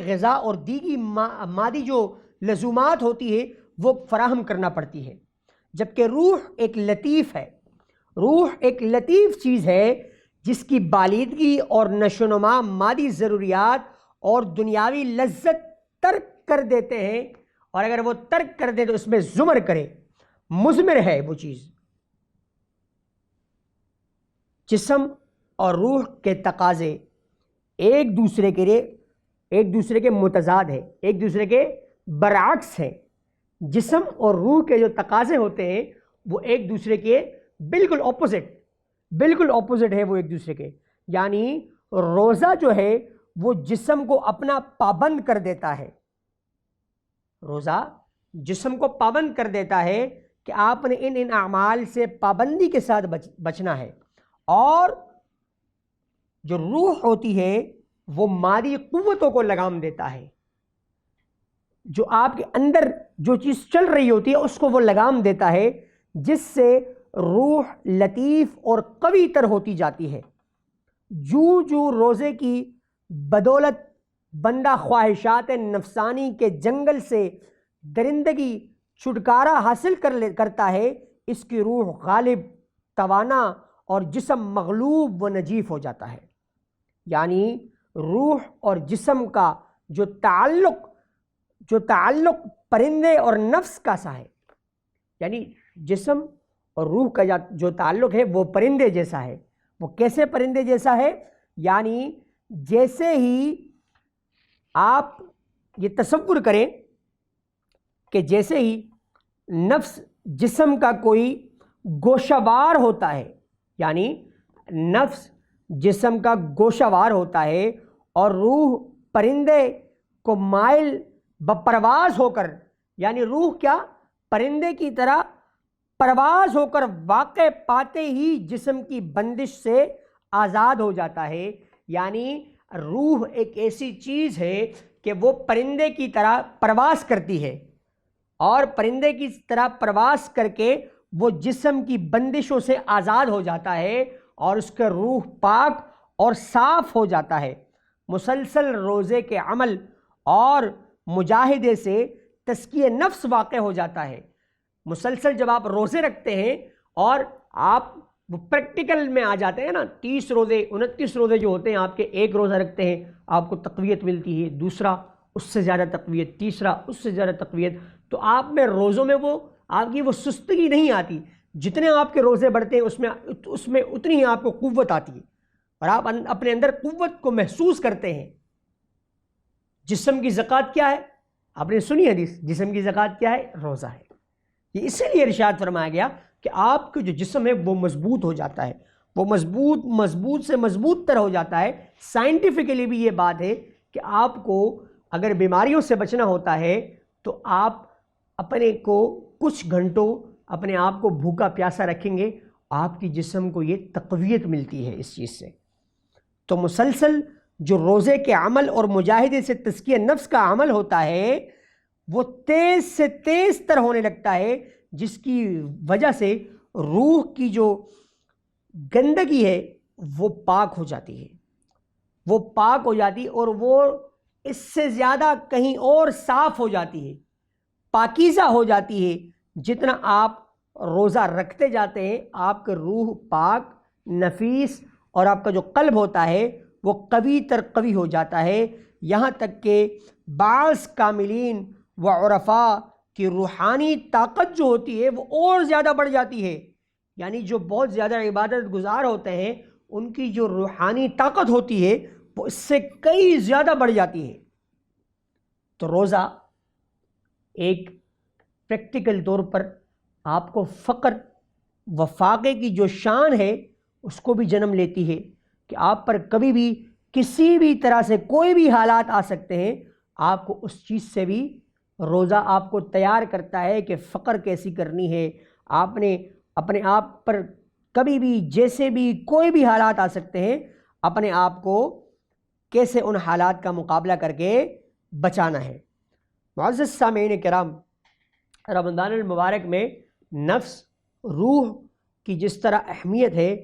غذا اور دیگی مادی جو لزومات ہوتی ہے وہ فراہم کرنا پڑتی ہے، جبکہ روح ایک لطیف ہے، روح ایک لطیف چیز ہے جس کی بالیدگی اور نشو و نما مادی ضروریات اور دنیاوی لذت ترک کر دیتے ہیں، اور اگر وہ ترک کر دے تو اس میں زمر کرے، مزمر ہے وہ چیز۔ جسم اور روح کے تقاضے ایک دوسرے کے متضاد ہیں، ایک دوسرے کے برعکس ہیں۔ جسم اور روح کے جو تقاضے ہوتے ہیں وہ ایک دوسرے کے بالکل اپوزٹ ہے وہ ایک دوسرے کے۔ یعنی روزہ جو ہے وہ جسم کو اپنا پابند کر دیتا ہے، روزہ جسم کو پابند کر دیتا ہے کہ آپ نے ان اعمال سے پابندی کے ساتھ بچنا ہے، اور جو روح ہوتی ہے وہ مادی قوتوں کو لگام دیتا ہے، جو آپ کے اندر جو چیز چل رہی ہوتی ہے اس کو وہ لگام دیتا ہے، جس سے روح لطیف اور قوی تر ہوتی جاتی ہے۔ جو روزے کی بدولت بندہ خواہشات نفسانی کے جنگل سے درندگی چھٹکارا حاصل کرتا ہے، اس کی روح غالب، توانا اور جسم مغلوب و نجیف ہو جاتا ہے۔ یعنی روح اور جسم کا جو تعلق پرندے اور نفس کا سا ہے، یعنی جسم اور روح کا جو تعلق ہے وہ پرندے جیسا ہے۔ وہ کیسے پرندے جیسا ہے؟ یعنی جیسے ہی آپ یہ تصور کریں کہ جیسے ہی نفس جسم کا کوئی گوشہ وار ہوتا ہے، یعنی نفس جسم کا گوشہ وار ہوتا ہے اور روح پرندے کو مائل بپرواز ہو کر، یعنی روح کیا پرندے کی طرح پرواز ہو کر واقع پاتے ہی جسم کی بندش سے آزاد ہو جاتا ہے۔ یعنی روح ایک ایسی چیز ہے کہ وہ پرندے کی طرح پرواز کرتی ہے، اور پرندے کی طرح پرواز کر کے وہ جسم کی بندشوں سے آزاد ہو جاتا ہے، اور اس کا روح پاک اور صاف ہو جاتا ہے۔ مسلسل روزے کے عمل اور مجاہدے سے تزکیہ نفس واقع ہو جاتا ہے۔ مسلسل جب آپ روزے رکھتے ہیں اور آپ وہ پریکٹیکل میں آ جاتے ہیں نا، 30 روزے 29 روزے جو ہوتے ہیں آپ کے، ایک روزہ رکھتے ہیں آپ کو تقویت ملتی ہے، دوسرا اس سے زیادہ تقویت، تیسرا اس سے زیادہ تقویت، تو آپ میں روزوں میں وہ آپ کی وہ سستگی نہیں آتی۔ جتنے آپ کے روزے بڑھتے ہیں اس میں اتنی ہی آپ کو قوت آتی ہے، اور آپ اپنے اندر قوت کو محسوس کرتے ہیں۔ جسم کی زکوٰۃ کیا ہے؟ آپ نے سنی حدیث، جسم کی زکوٰۃ کیا ہے؟ روزہ ہے۔ یہ اسی لیے ارشاد فرمایا گیا کہ آپ کا جو جسم ہے وہ مضبوط ہو جاتا ہے، وہ مضبوط سے مضبوط تر ہو جاتا ہے۔ سائنٹیفکلی بھی یہ بات ہے کہ آپ کو اگر بیماریوں سے بچنا ہوتا ہے تو آپ اپنے کو کچھ گھنٹوں اپنے آپ کو بھوکا پیاسا رکھیں گے، آپ کی جسم کو یہ تقویت ملتی ہے اس چیز سے۔ تو مسلسل جو روزے کے عمل اور مجاہدے سے تزکیہ نفس کا عمل ہوتا ہے وہ تیز سے تیز تر ہونے لگتا ہے، جس کی وجہ سے روح کی جو گندگی ہے وہ پاک ہو جاتی ہے، اور وہ اس سے زیادہ کہیں اور صاف ہو جاتی ہے، پاکیزہ ہو جاتی ہے۔ جتنا آپ روزہ رکھتے جاتے ہیں آپ کا روح پاک، نفیس، اور آپ کا جو قلب ہوتا ہے وہ قوی تر قوی ہو جاتا ہے، یہاں تک کہ بعض کاملین و عرفاء کی روحانی طاقت جو ہوتی ہے وہ اور زیادہ بڑھ جاتی ہے۔ یعنی جو بہت زیادہ عبادت گزار ہوتے ہیں ان کی جو روحانی طاقت ہوتی ہے وہ اس سے کئی زیادہ بڑھ جاتی ہے۔ تو روزہ ایک پریکٹیکل طور پر آپ کو فقر و فاقے کی جو شان ہے اس کو بھی جنم لیتی ہے کہ آپ پر کبھی بھی کسی بھی طرح سے کوئی بھی حالات آ سکتے ہیں، آپ کو اس چیز سے بھی روزہ آپ کو تیار کرتا ہے کہ فقر کیسی کرنی ہے۔ آپ نے اپنے آپ پر کبھی بھی جیسے بھی کوئی بھی حالات آ سکتے ہیں، اپنے آپ کو کیسے ان حالات کا مقابلہ کر کے بچانا ہے۔ معزز سامعین کرام، رمضان المبارک میں نفس، روح کی جس طرح اہمیت ہے،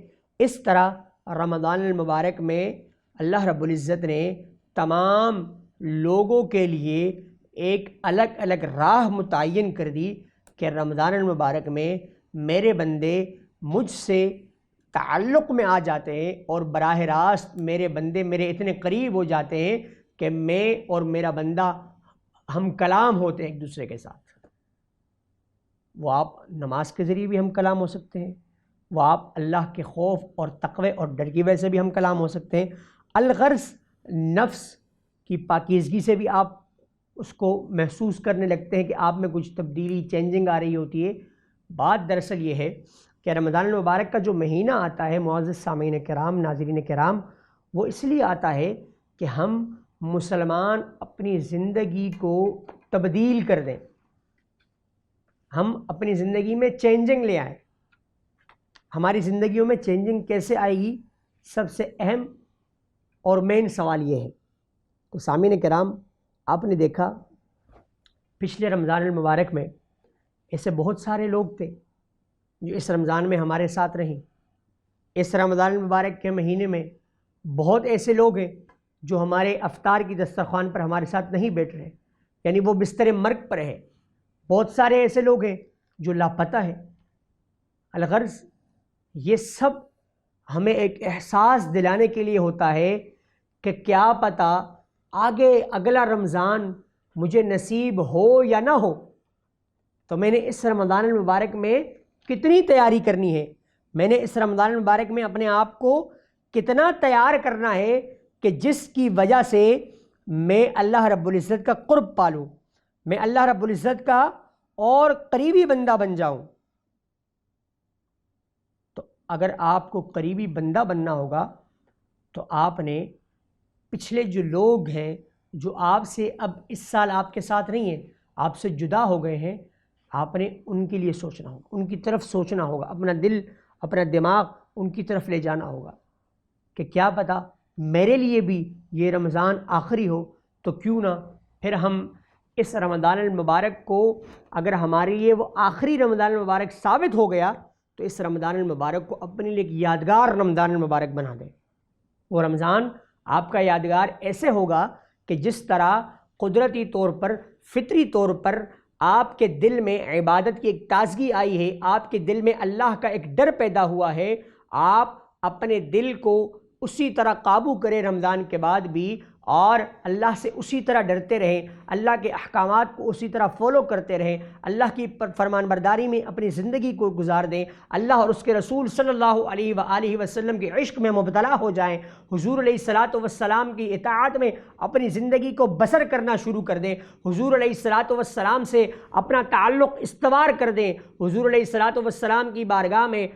اس طرح رمضان المبارک میں اللہ رب العزت نے تمام لوگوں کے لیے ایک الگ الگ راہ متعین کر دی کہ رمضان المبارک میں میرے بندے مجھ سے تعلق میں آ جاتے ہیں اور براہ راست میرے بندے میرے اتنے قریب ہو جاتے ہیں کہ میں اور میرا بندہ ہم کلام ہوتے ہیں ایک دوسرے کے ساتھ۔ وہ آپ نماز کے ذریعے بھی ہم کلام ہو سکتے ہیں، وہ آپ اللہ کے خوف اور تقوی اور ڈر کی وجہ سے بھی ہم کلام ہو سکتے ہیں، الغرض نفس کی پاکیزگی سے بھی آپ اس کو محسوس کرنے لگتے ہیں کہ آپ میں کچھ تبدیلی چینجنگ آ رہی ہوتی ہے۔ بات دراصل یہ ہے کہ رمضان المبارک کا جو مہینہ آتا ہے معزز سامعین کرام، ناظرین کرام، وہ اس لیے آتا ہے کہ ہم مسلمان اپنی زندگی کو تبدیل کر دیں، ہم اپنی زندگی میں چینجنگ لے آئیں۔ ہماری زندگیوں میں چینجنگ کیسے آئے گی؟ سب سے اہم اور مین سوال یہ ہے۔ تو سامعین کرام، آپ نے دیکھا پچھلے رمضان المبارک میں ایسے بہت سارے لوگ تھے جو اس رمضان میں ہمارے ساتھ رہیں۔ اس رمضان المبارک کے مہینے میں بہت ایسے لوگ ہیں جو ہمارے افطار کی دسترخوان پر ہمارے ساتھ نہیں بیٹھ رہے، یعنی وہ بستر مرگ پر ہے۔ بہت سارے ایسے لوگ ہیں جو لاپتہ ہیں۔ الغرض یہ سب ہمیں ایک احساس دلانے کے لیے ہوتا ہے کہ کیا پتہ آگے اگلا رمضان مجھے نصیب ہو یا نہ ہو، تو میں نے اس رمضان المبارک میں کتنی تیاری کرنی ہے، میں نے اس رمضان المبارک میں اپنے آپ کو کتنا تیار کرنا ہے کہ جس کی وجہ سے میں اللہ رب العزت کا قرب پالوں، میں اللہ رب العزت کا اور قریبی بندہ بن جاؤں۔ تو اگر آپ کو قریبی بندہ بننا ہوگا تو آپ نے پچھلے جو لوگ ہیں جو آپ سے اب اس سال آپ کے ساتھ نہیں ہیں، آپ سے جدا ہو گئے ہیں، آپ نے ان کے لیے سوچنا ہوگا، ان کی طرف سوچنا ہوگا، اپنا دل اپنا دماغ ان کی طرف لے جانا ہوگا کہ کیا پتہ میرے لیے بھی یہ رمضان آخری ہو، تو کیوں نہ پھر ہم اس رمضان المبارک کو، اگر ہمارے لیے وہ آخری رمضان المبارک ثابت ہو گیا تو اس رمضان المبارک کو اپنے لیے ایک یادگار رمضان المبارک بنا دیں۔ وہ رمضان آپ کا یادگار ایسے ہوگا کہ جس طرح قدرتی طور پر، فطری طور پر آپ کے دل میں عبادت کی ایک تازگی آئی ہے، آپ کے دل میں اللہ کا ایک ڈر پیدا ہوا ہے، آپ اپنے دل کو اسی طرح قابو کریں رمضان کے بعد بھی، اور اللہ سے اسی طرح ڈرتے رہیں، اللہ کے احکامات کو اسی طرح فالو کرتے رہیں، اللہ کی فرمان برداری میں اپنی زندگی کو گزار دیں، اللہ اور اس کے رسول صلی اللہ علیہ وآلہ وسلم کے عشق میں مبتلا ہو جائیں، حضور علیہ الصلاۃ والسلام کی اطاعت میں اپنی زندگی کو بسر کرنا شروع کر دیں، حضور علیہ الصلاۃ والسلام سے اپنا تعلق استوار کر دیں، حضور علیہ الصلاۃ والسلام کی بارگاہ میں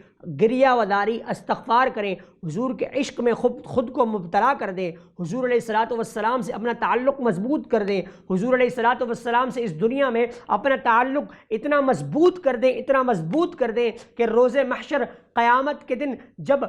گریہ وداری استغفار کریں، حضور کے عشق میں خود کو مبتلا کر دیں، حضور علیہ الصلاۃ والسلام سے اپنا تعلق مضبوط کر دیں، حضور علیہ الصلاۃ والسلام سے اس دنیا میں اپنا تعلق اتنا مضبوط کر دیں، اتنا مضبوط کر دیں کہ روز محشر قیامت کے دن جب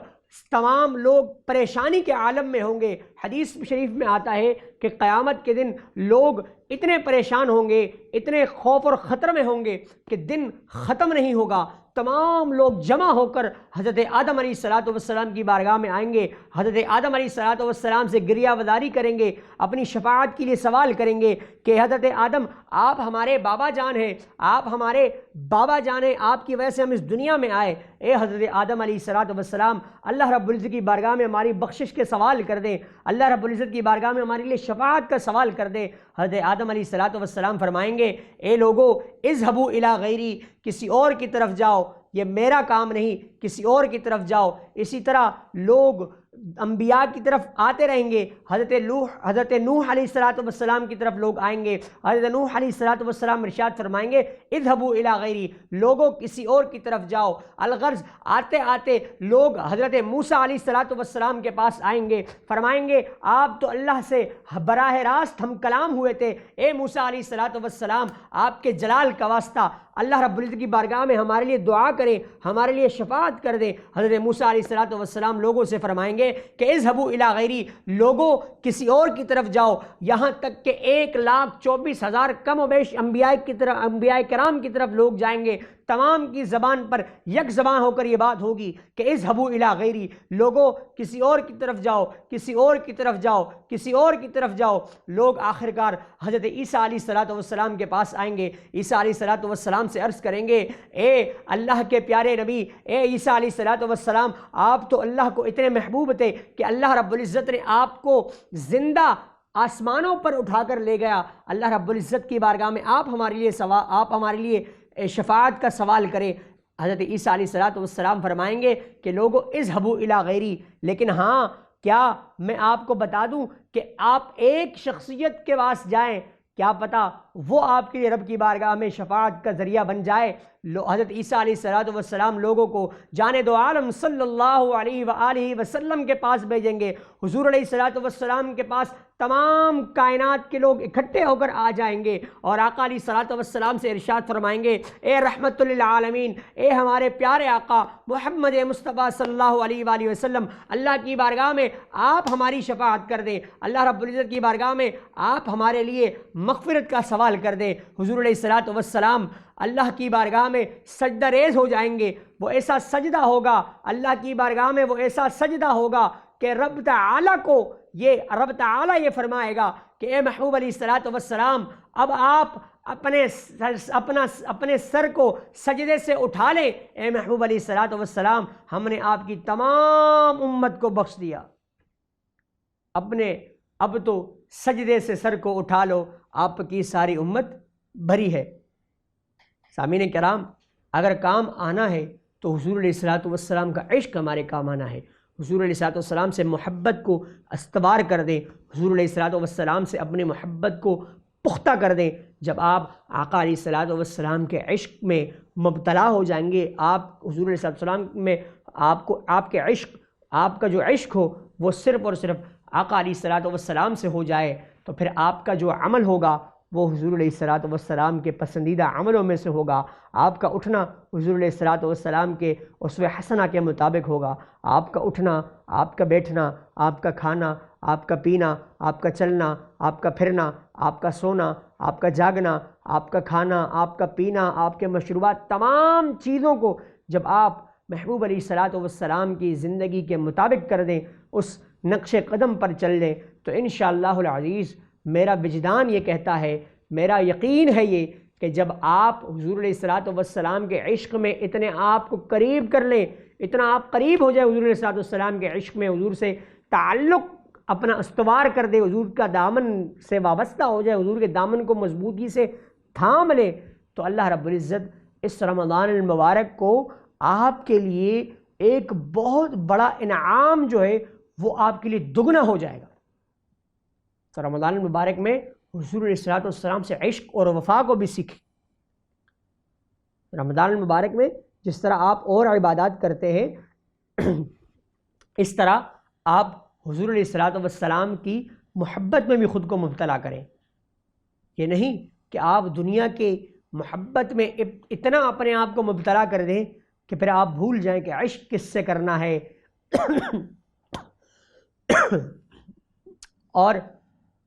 تمام لوگ پریشانی کے عالم میں ہوں گے، حدیث شریف میں آتا ہے کہ قیامت کے دن لوگ اتنے پریشان ہوں گے، اتنے خوف اور خطر میں ہوں گے کہ دن ختم نہیں ہوگا، تمام لوگ جمع ہو کر حضرت آدم علیہ الصلاۃ والسلام کی بارگاہ میں آئیں گے، حضرت آدم علیہ الصلاۃ والسلام سے گریہ وداری کریں گے، اپنی شفاعت کے لیے سوال کریں گے کہ حضرت آدم آپ ہمارے بابا جان ہیں، آپ ہمارے بابا جان ہیں، آپ کی وجہ سے ہم اس دنیا میں آئے، اے حضرت آدم علیہ الصلاۃ والسلام اللہ رب العزت کی بارگاہ میں ہماری بخشش کے سوال کر دیں، اللہ رب العزت کی بارگاہ میں ہمارے لیے شفاعت کا سوال کر دیں۔ حضرت آدم علیہ الصلاۃ والسلام فرمائیں گے اے لوگو اذهبوا الی غیری، کسی اور کی طرف جاؤ، یہ میرا کام نہیں، کسی اور کی طرف جاؤ۔ اسی طرح لوگ انبیاء کی طرف آتے رہیں گے، حضرت نوح علیہ الصلاۃ والسلام کی طرف لوگ آئیں گے، حضرت نوح علیہ الصلاۃ والسلام ارشاد فرمائیں گے اذهبوا الی غیری، لوگوں کسی اور کی طرف جاؤ۔ الغرض آتے آتے لوگ حضرت موسیٰ علیہ الصلاۃ والسلام کے پاس آئیں گے، فرمائیں گے آپ تو اللہ سے براہ راست ہم کلام ہوئے تھے، اے موسیٰ علیہ الصلاۃ والسلام آپ کے جلال کا واسطہ اللہ رب العزت کی بارگاہ میں ہمارے لیے دعا کریں، ہمارے لیے شفاعت کر دیں۔ حضرت موسیٰ علیہ الصلاۃ والسلام لوگوں سے فرمائیں گے کہ اذهبوا الی غیری، لوگوں کسی اور کی طرف جاؤ، یہاں تک کہ 1,24,000 کم و بیش انبیاء کرام کی طرف لوگ جائیں گے، تمام کی زبان پر یک زبان ہو کر یہ بات ہوگی کہ اذهبوا الی غیری، لوگوں کسی اور کی طرف جاؤ، کسی اور کی طرف جاؤ، کسی اور کی طرف جاؤ۔ لوگ آخرکار حضرت عیسیٰ علیہ السلام کے پاس آئیں گے، عیسیٰ علیہ السلام سے عرض کریں گے، اے اللہ کے پیارے نبی، اے عیسیٰ علیہ السلام، آپ تو اللہ کو اتنے محبوب تھے کہ اللہ رب العزت نے آپ کو زندہ آسمانوں پر اٹھا کر لے گیا۔ اللہ رب العزت کی بارگاہ میں آپ ہمارے لیے شفاعت کا سوال کریں۔ حضرت عیسیٰ علیہ السلام فرمائیں گے کہ لوگو اذهبوا الی غیری، لیکن ہاں کیا میں آپ کو بتا دوں کہ آپ ایک شخصیت کے پاس جائیں، کیا پتہ وہ آپ کے لیے رب کی بارگاہ میں شفاعت کا ذریعہ بن جائے۔ حضرت عیسیٰ علیہ السلام لوگوں کو جانے دو عالم صلی اللہ علیہ وآلہ وسلم کے پاس بھیجیں گے۔ حضور علیہ السلام کے پاس تمام کائنات کے لوگ اکٹھے ہو کر آ جائیں گے اور آقا علیہ السلام سے ارشاد فرمائیں گے، اے رحمت للعالمین، اے ہمارے پیارے آقا محمد مصطفیٰ صلی اللہ علیہ وآلہ وسلم، اللہ کی بارگاہ میں آپ ہماری شفاعت کر دیں، اللہ رب العزت کی بارگاہ میں آپ ہمارے لیے مغفرت کا سوال کر دیں۔ حضور علیہ السلام اللہ کی بارگاہ میں سجدہ ریز ہو جائیں گے۔ وہ ایسا سجدہ ہوگا اللہ کی بارگاہ میں، وہ ایسا سجدہ ہوگا کہ رب تعالیٰ یہ فرمائے گا کہ اے محبوب علیہ السلام، اب آپ اپنے سر کو سجدے سے اٹھا لیں۔ اے محبوب علیہ السلام، ہم نے آپ کی تمام امت کو بخش دیا، اب تو سجدے سے سر کو اٹھا لو، آپ کی ساری امت بھری ہے۔ سامعین کرام، اگر کام آنا ہے تو حضور علیہ السلام کا عشق ہمارے کام آنا ہے۔ حضور علیہ السلام سے محبت کو استوار کر دیں، حضور علیہ السلام سے اپنی محبت کو پختہ کر دیں۔ جب آپ آقا علیہ السلام کے عشق میں مبتلا ہو جائیں گے، آپ حضور علیہ السلام میں آپ کا جو عشق ہو وہ صرف اور صرف آقا علیہ السلام سے ہو جائے، تو پھر آپ کا جو عمل ہوگا وہ حضور علیہ السلام کے پسندیدہ عملوں میں سے ہوگا۔ آپ کا اٹھنا حضور علیہ السلام کے اسوہ حسنہ کے مطابق ہوگا۔ آپ کا اٹھنا، آپ کا بیٹھنا، آپ کا کھانا، آپ کا پینا، آپ کا چلنا، آپ کا پھرنا، آپ کا سونا، آپ کا جاگنا، آپ کا کھانا، آپ کا پینا، آپ کے مشروبات، تمام چیزوں کو جب آپ محبوب علیہ السلام کی زندگی کے مطابق کر دیں، اس نقش قدم پر چل دیں، تو انشاءاللہ العزیز میرا وجدان یہ کہتا ہے، میرا یقین ہے یہ کہ جب آپ حضور علیہ السلام کے عشق میں اتنے آپ کو قریب کر لیں، اتنا آپ قریب ہو جائے حضور علیہ السلام کے عشق میں، حضور سے تعلق اپنا استوار کر دے، حضور کا دامن سے وابستہ ہو جائے، حضور کے دامن کو مضبوطی سے تھام لے، تو اللہ رب العزت اس رمضان المبارک کو آپ کے لیے ایک بہت بڑا انعام جو ہے وہ آپ کے لیے دگنا ہو جائے گا۔ تو رمضان المبارک میں حضور علیہ السلام سے عشق اور وفا کو بھی سیکھیں۔ رمضان المبارک میں جس طرح آپ اور عبادات کرتے ہیں، اس طرح آپ حضور علیہ السلام کی محبت میں بھی خود کو مبتلا کریں۔ یہ نہیں کہ آپ دنیا کے محبت میں اتنا اپنے آپ کو مبتلا کر دیں کہ پھر آپ بھول جائیں کہ عشق کس سے کرنا ہے اور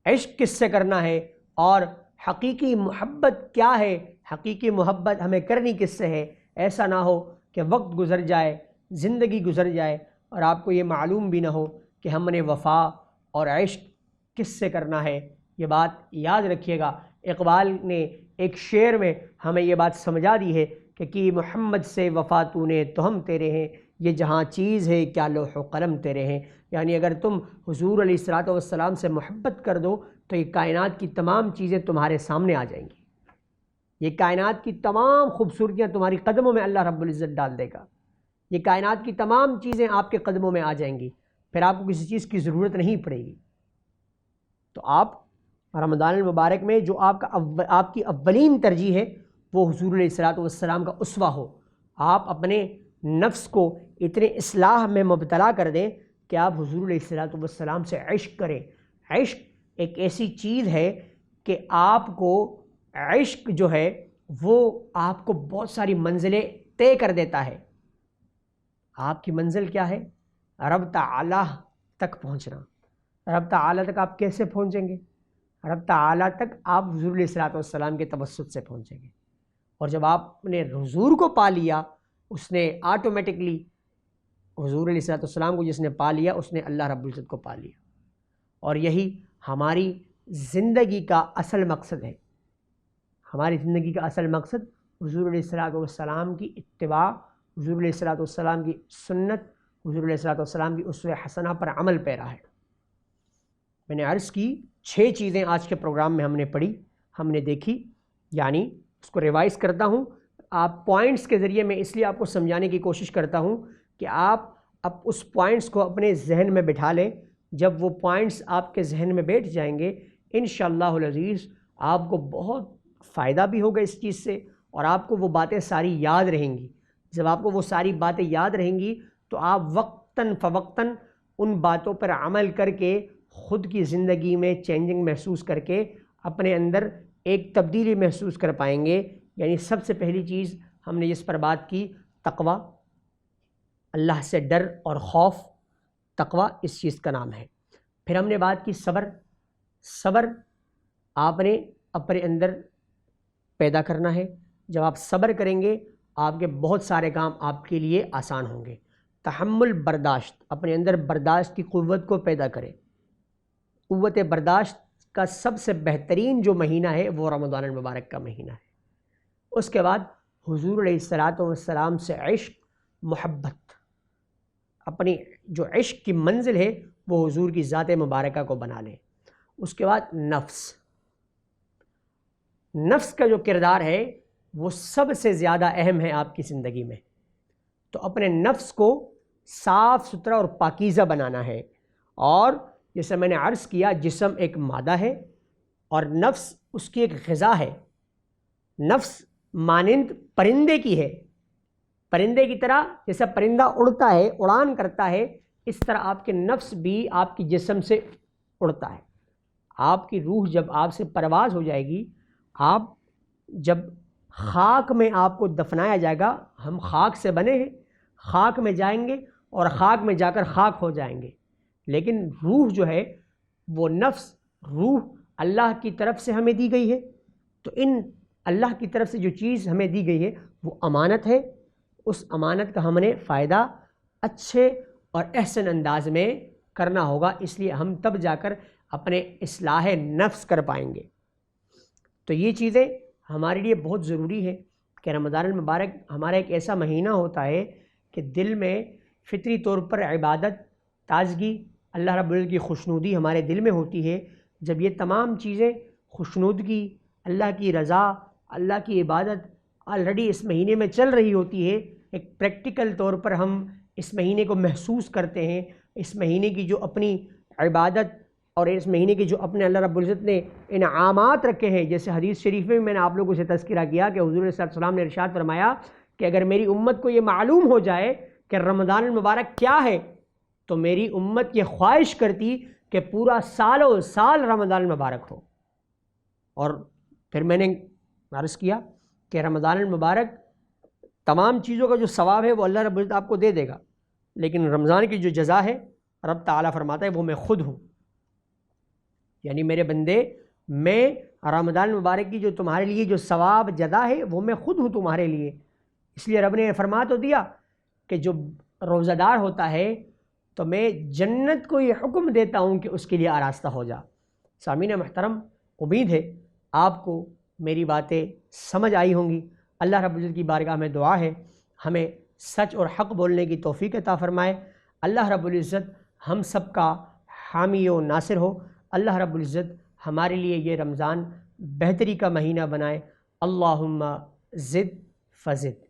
عشق کس سے کرنا ہے، اور حقیقی محبت کیا ہے، حقیقی محبت ہمیں کرنی کس سے ہے۔ ایسا نہ ہو کہ وقت گزر جائے، زندگی گزر جائے اور آپ کو یہ معلوم بھی نہ ہو کہ ہم نے وفا اور عشق کس سے کرنا ہے۔ یہ بات یاد رکھیے گا، اقبال نے ایک شعر میں ہمیں یہ بات سمجھا دی ہے کہ محمد سے وفا تو نے تو ہم تیرے ہیں، یہ جہاں چیز ہے کیا لوح و قلم تیرے ہیں۔ یعنی اگر تم حضور علیہ السلام سے محبت کر دو تو یہ کائنات کی تمام چیزیں تمہارے سامنے آ جائیں گی، یہ کائنات کی تمام خوبصورتیاں تمہاری قدموں میں اللہ رب العزت ڈال دے گا، یہ کائنات کی تمام چیزیں آپ کے قدموں میں آ جائیں گی، پھر آپ کو کسی چیز کی ضرورت نہیں پڑے گی۔ تو آپ رمضان المبارک میں جو آپ کی اولین ترجیح ہے وہ حضور علیہ السلام کا اسوہ ہو۔ آپ اپنے نفس کو اتنے اصلاح میں مبتلا کر دیں کہ آپ حضور علیہ السلام سے عشق کریں۔ عشق ایک ایسی چیز ہے کہ آپ کو عشق جو ہے وہ آپ کو بہت ساری منزلیں طے کر دیتا ہے۔ آپ کی منزل کیا ہے؟ رب تعالیٰ تک پہنچنا۔ رب تعالیٰ تک آپ کیسے پہنچیں گے؟ رب تعالیٰ تک آپ حضور علیہ السلام کے توسط سے پہنچیں گے، اور جب آپ نے حضور کو پا لیا اس نے آٹومیٹکلی، حضور علیہ الصلوۃ والسلام کو جس نے پا لیا اس نے اللہ رب العزت کو پا لیا۔ اور یہی ہماری زندگی کا اصل مقصد ہے۔ ہماری زندگی کا اصل مقصد حضور علیہ الصلوۃ والسلام کی اتباع، حضور علیہ الصلوۃ والسلام کی سنت، حضور علیہ الصلوۃ والسلام کی اسوہ حسنہ پر عمل پیرا ہے۔ میں نے عرض کی 6 چیزیں آج کے پروگرام میں ہم نے پڑھی، ہم نے دیکھی، یعنی اس کو ریوائز کرتا ہوں آپ پوائنٹس کے ذریعے، میں اس لیے آپ کو سمجھانے کی کوشش کرتا ہوں کہ آپ اب اس پوائنٹس کو اپنے ذہن میں بٹھا لیں۔ جب وہ پوائنٹس آپ کے ذہن میں بیٹھ جائیں گے انشاءاللہ العزیز آپ کو بہت فائدہ بھی ہوگا اس چیز سے، اور آپ کو وہ باتیں ساری یاد رہیں گی۔ جب آپ کو وہ ساری باتیں یاد رہیں گی تو آپ وقتاً فوقتاً ان باتوں پر عمل کر کے خود کی زندگی میں چینجنگ محسوس کر کے اپنے اندر ایک تبدیلی محسوس کر پائیں گے۔ یعنی سب سے پہلی چیز ہم نے جس پر بات کی، تقویٰ، اللہ سے ڈر اور خوف، تقویٰ اس چیز کا نام ہے۔ پھر ہم نے بات کی صبر، صبر آپ نے اپنے اندر پیدا کرنا ہے۔ جب آپ صبر کریں گے آپ کے بہت سارے کام آپ کے لیے آسان ہوں گے۔ تحمل، برداشت، اپنے اندر برداشت کی قوت کو پیدا کریں۔ قوت برداشت کا سب سے بہترین جو مہینہ ہے وہ رمضان المبارک کا مہینہ ہے۔ اس کے بعد حضور علیہ الصلوۃ والسلام سے عشق، محبت، اپنی جو عشق کی منزل ہے وہ حضور کی ذات مبارکہ کو بنا لیں۔ اس کے بعد نفس، نفس کا جو کردار ہے وہ سب سے زیادہ اہم ہے آپ کی زندگی میں۔ تو اپنے نفس کو صاف ستھرا اور پاکیزہ بنانا ہے۔ اور جیسے میں نے عرض کیا، جسم ایک مادہ ہے اور نفس اس کی ایک غذا ہے۔ نفس مانند پرندے کی ہے، پرندے کی طرح جیسے پرندہ اڑتا ہے، اڑان کرتا ہے، اس طرح آپ کے نفس بھی آپ کی جسم سے اڑتا ہے۔ آپ کی روح جب آپ سے پرواز ہو جائے گی، آپ جب خاک میں آپ کو دفنایا جائے گا، ہم خاک سے بنے ہیں، خاک میں جائیں گے اور خاک میں جا کر خاک ہو جائیں گے، لیکن روح جو ہے وہ نفس، روح اللہ کی طرف سے ہمیں دی گئی ہے۔ تو ان اللہ کی طرف سے جو چیز ہمیں دی گئی ہے وہ امانت ہے۔ اس امانت کا ہم نے فائدہ اچھے اور احسن انداز میں کرنا ہوگا، اس لیے ہم تب جا کر اپنے اصلاح نفس کر پائیں گے۔ تو یہ چیزیں ہمارے لیے بہت ضروری ہے کہ رمضان المبارک ہمارا ایک ایسا مہینہ ہوتا ہے کہ دل میں فطری طور پر عبادت، تازگی، اللہ رب العزت کی خوشنودی ہمارے دل میں ہوتی ہے۔ جب یہ تمام چیزیں، خوشنودگی، اللہ کی رضا، اللہ کی عبادت آلریڈی اس مہینے میں چل رہی ہوتی ہے، ایک پریکٹیکل طور پر ہم اس مہینے کو محسوس کرتے ہیں، اس مہینے کی جو اپنی عبادت اور اس مہینے کی جو اپنے اللہ رب العزت نے انعامات رکھے ہیں۔ جیسے حدیث شریف میں نے آپ لوگوں سے تذکرہ کیا کہ حضور صلی اللہ علیہ وسلم نے ارشاد فرمایا کہ اگر میری امت کو یہ معلوم ہو جائے کہ رمضان المبارک کیا ہے تو میری امت یہ خواہش کرتی کہ پورا سال و سال رمضان المبارک ہو۔ اور پھر میں نے عرض کیا کہ رمضان المبارک تمام چیزوں کا جو ثواب ہے وہ اللہ رب العزت آپ کو دے دے گا، لیکن رمضان کی جو جزا ہے رب تعالیٰ فرماتا ہے وہ میں خود ہوں۔ یعنی میرے بندے، میں رمضان المبارک کی جو تمہارے لیے جو ثواب جزا ہے وہ میں خود ہوں تمہارے لیے۔ اس لیے رب نے فرما تو دیا کہ جو روزہ دار ہوتا ہے تو میں جنت کو یہ حکم دیتا ہوں کہ اس کے لیے آراستہ ہو جا۔ سامعین محترم، امید ہے آپ کو میری باتیں سمجھ آئی ہوں گی۔ اللہ رب العزت کی بارگاہ میں دعا ہے ہمیں سچ اور حق بولنے کی توفیق عطا فرمائے۔ اللہ رب العزت ہم سب کا حامی و ناصر ہو۔ اللہ رب العزت ہمارے لیے یہ رمضان بہتری کا مہینہ بنائے۔ اللہم زد فزد۔